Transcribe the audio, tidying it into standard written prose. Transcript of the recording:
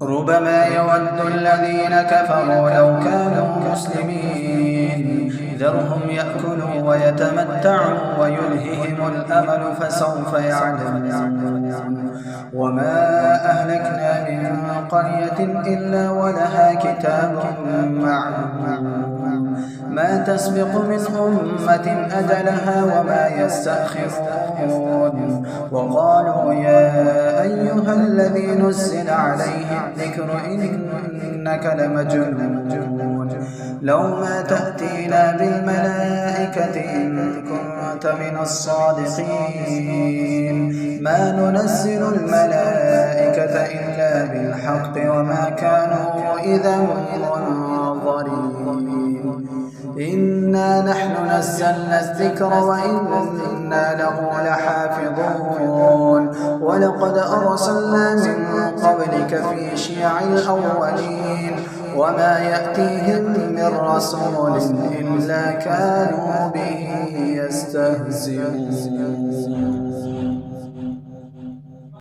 ربما يود الذين كفروا لو كانوا مسلمين ذرهم يأكلوا ويتمتعوا ويلههم الأمل فسوف يعلمون وما أهلكنا من قرية إلا ولها كتاب معلوم ما تسبق من أمة أجلها وما يستأخرون وقالوا يا أيها الذي نزل عليه الذكر إنك لمجنون لو ما تأتينا بالملائكة إن كنت من الصادقين ما ننزل الملائكة إلا بالحق وما كانوا إذا منظرين إنا نحن نزلنا الذكر وإنا له لحافظون ولقد أرسلنا من قبلك في شيع الأولين وما يأتيهم من رسول إلا كانوا به يستهزئون